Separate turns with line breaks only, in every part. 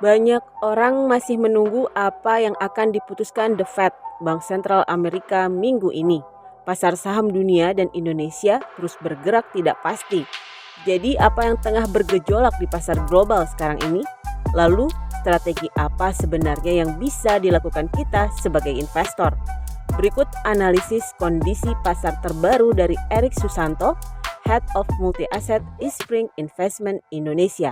Banyak orang masih menunggu apa yang akan diputuskan The Fed, Bank Sentral Amerika minggu ini. Pasar saham dunia dan Indonesia terus bergerak tidak pasti. Jadi apa yang tengah bergejolak di pasar global sekarang ini? Lalu strategi apa sebenarnya yang bisa dilakukan kita sebagai investor? Berikut analisis kondisi pasar terbaru dari Erik Susanto, Head of Multi Asset Eastspring Investment Indonesia.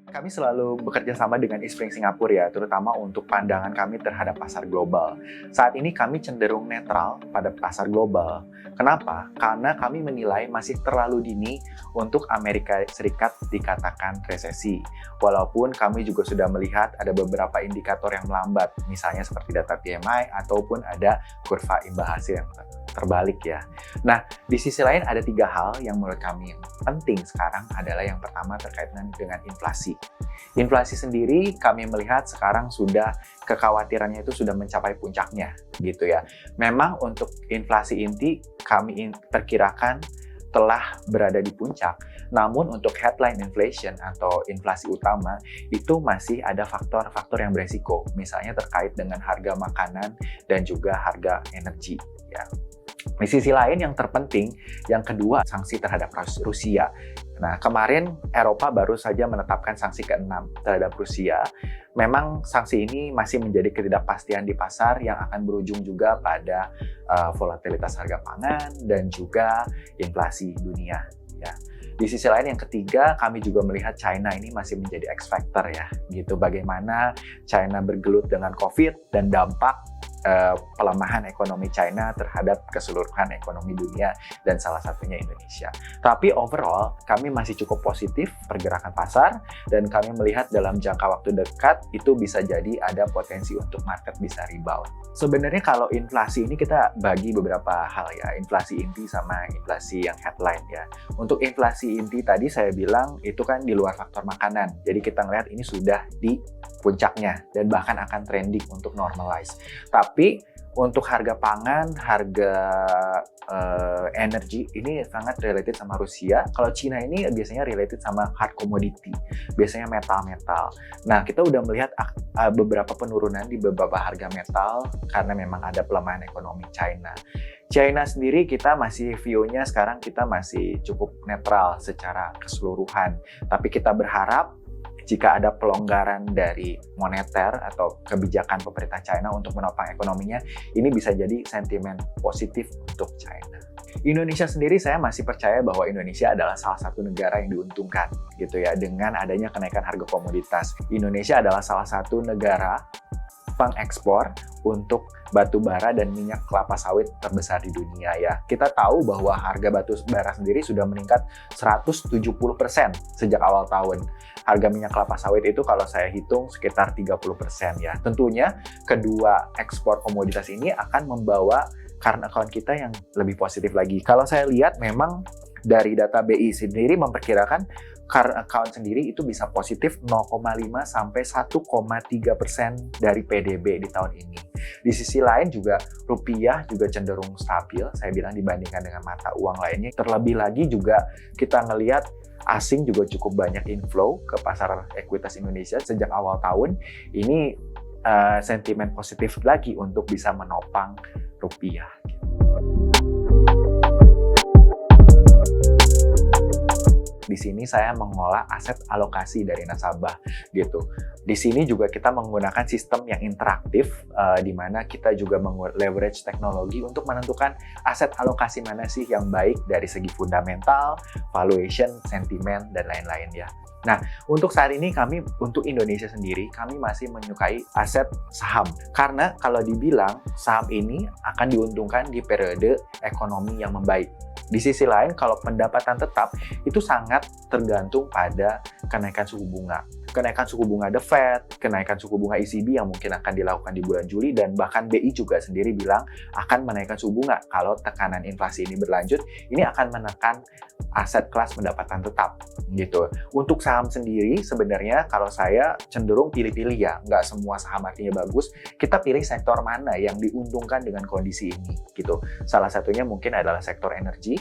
Kami selalu bekerja sama dengan Eastspring Singapura ya, terutama untuk pandangan kami terhadap pasar global. Saat ini kami cenderung netral pada pasar global. Kenapa? Karena kami menilai masih terlalu dini untuk Amerika Serikat dikatakan resesi. Walaupun kami juga sudah melihat ada beberapa indikator yang melambat, misalnya seperti data PMI ataupun ada kurva imbal hasil yang terbalik ya. Nah, di sisi lain ada 3 hal yang menurut kami yang penting sekarang adalah yang pertama terkait dengan inflasi. Inflasi sendiri kami melihat sekarang sudah kekhawatirannya itu sudah mencapai puncaknya gitu ya. Memang untuk inflasi inti kami perkirakan telah berada di puncak. Namun untuk headline inflation atau inflasi utama itu masih ada faktor-faktor yang beresiko. Misalnya terkait dengan harga makanan dan juga harga energi ya. Di sisi lain yang terpenting, yang kedua sanksi terhadap Rusia. Nah, kemarin Eropa baru saja menetapkan sanksi ke-6 terhadap Rusia. Memang sanksi ini masih menjadi ketidakpastian di pasar yang akan berujung juga pada volatilitas harga pangan dan juga inflasi dunia. Ya. Di sisi lain yang ketiga, kami juga melihat China ini masih menjadi X factor ya. Gitu bagaimana China bergelut dengan COVID dan dampak pelemahan ekonomi China terhadap keseluruhan ekonomi dunia dan salah satunya Indonesia. Tapi overall kami masih cukup positif pergerakan pasar dan kami melihat dalam jangka waktu dekat itu bisa jadi ada potensi untuk market bisa rebound. Sebenarnya kalau inflasi ini kita bagi beberapa hal ya, inflasi inti sama inflasi yang headline ya. Untuk inflasi inti tadi saya bilang itu kan di luar faktor makanan. Jadi kita ngelihat ini sudah di puncaknya dan bahkan akan trending untuk normalize. Tapi untuk harga pangan, harga energi ini sangat related sama Rusia. Kalau Cina ini biasanya related sama hard commodity, biasanya metal-metal. Nah, kita udah melihat beberapa penurunan di beberapa harga metal karena memang ada pelemahan ekonomi China. China sendiri kita masih view-nya sekarang kita masih cukup netral secara keseluruhan. Tapi kita berharap jika ada pelonggaran dari moneter atau kebijakan pemerintah China untuk menopang ekonominya, ini bisa jadi sentimen positif untuk China. Indonesia sendiri saya masih percaya bahwa Indonesia adalah salah satu negara yang diuntungkan gitu ya dengan adanya kenaikan harga komoditas. Indonesia adalah salah satu negara pengekspor untuk batu bara dan minyak kelapa sawit terbesar di dunia ya. Kita tahu bahwa harga batu bara sendiri sudah meningkat 170% sejak awal tahun. Harga minyak kelapa sawit itu kalau saya hitung sekitar 30% ya. Tentunya kedua ekspor komoditas ini akan membawa current account kita yang lebih positif lagi. Kalau saya lihat memang dari data BI sendiri memperkirakan current account sendiri itu bisa positif 0,5 sampai 1,3% dari PDB di tahun ini. Di sisi lain juga rupiah juga cenderung stabil, saya bilang dibandingkan dengan mata uang lainnya. Terlebih lagi juga kita ngelihat asing juga cukup banyak inflow ke pasar ekuitas Indonesia sejak awal tahun. Ini sentimen positif lagi untuk bisa menopang rupiah. Di sini saya mengolah aset alokasi dari nasabah gitu. Di sini juga kita menggunakan sistem yang interaktif di mana kita juga leverage teknologi untuk menentukan aset alokasi mana sih yang baik dari segi fundamental, valuation, sentimen dan lain-lain ya. Nah, untuk saat ini untuk Indonesia sendiri, kami masih menyukai aset saham. Karena kalau dibilang saham ini akan diuntungkan di periode ekonomi yang membaik. Di sisi lain, kalau pendapatan tetap itu sangat tergantung pada kenaikan suku bunga. Kenaikan suku bunga The Fed, kenaikan suku bunga ECB yang mungkin akan dilakukan di bulan Juli, dan bahkan BI juga sendiri bilang akan menaikkan suku bunga. Kalau tekanan inflasi ini berlanjut, ini akan menekan aset kelas pendapatan tetap gitu. Untuk saham sendiri sebenarnya kalau saya cenderung pilih-pilih ya, nggak semua saham artinya bagus. Kita pilih sektor mana yang diuntungkan dengan kondisi ini gitu. Salah satunya mungkin adalah sektor energi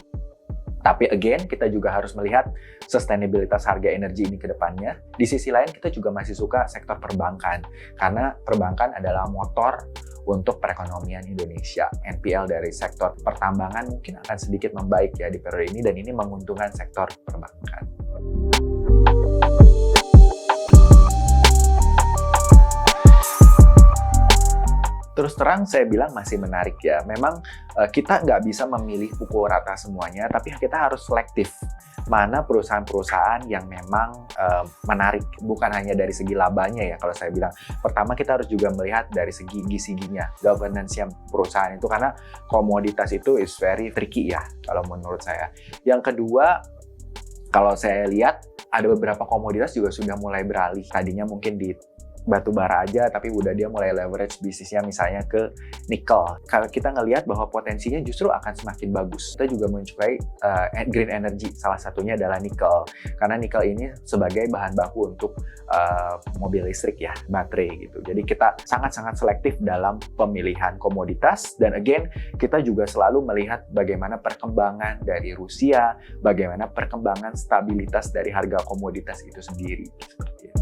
Tapi again, kita juga harus melihat sustainabilitas harga energi ini ke depannya. Di sisi lain, kita juga masih suka sektor perbankan, karena perbankan adalah motor untuk perekonomian Indonesia. NPL dari sektor pertambangan mungkin akan sedikit membaik ya di periode ini, dan ini menguntungkan sektor perbankan. Terus terang saya bilang masih menarik ya. Memang kita nggak bisa memilih pukul rata semuanya, tapi kita harus selektif. Mana perusahaan-perusahaan yang memang menarik, bukan hanya dari segi labanya ya kalau saya bilang. Pertama kita harus juga melihat dari segi gizinya, governance-nya perusahaan itu, karena komoditas itu is very tricky ya kalau menurut saya. Yang kedua, kalau saya lihat ada beberapa komoditas juga sudah mulai beralih. Tadinya mungkin di batu bara aja, tapi udah dia mulai leverage bisnisnya misalnya ke nikel. Kalau kita ngelihat bahwa potensinya justru akan semakin bagus. Kita juga menyukai green energy, salah satunya adalah nikel. Karena nikel ini sebagai bahan baku untuk mobil listrik ya, baterai gitu. Jadi kita sangat-sangat selektif dalam pemilihan komoditas, dan again, kita juga selalu melihat bagaimana perkembangan dari Rusia, bagaimana perkembangan stabilitas dari harga komoditas itu sendiri. Seperti itu.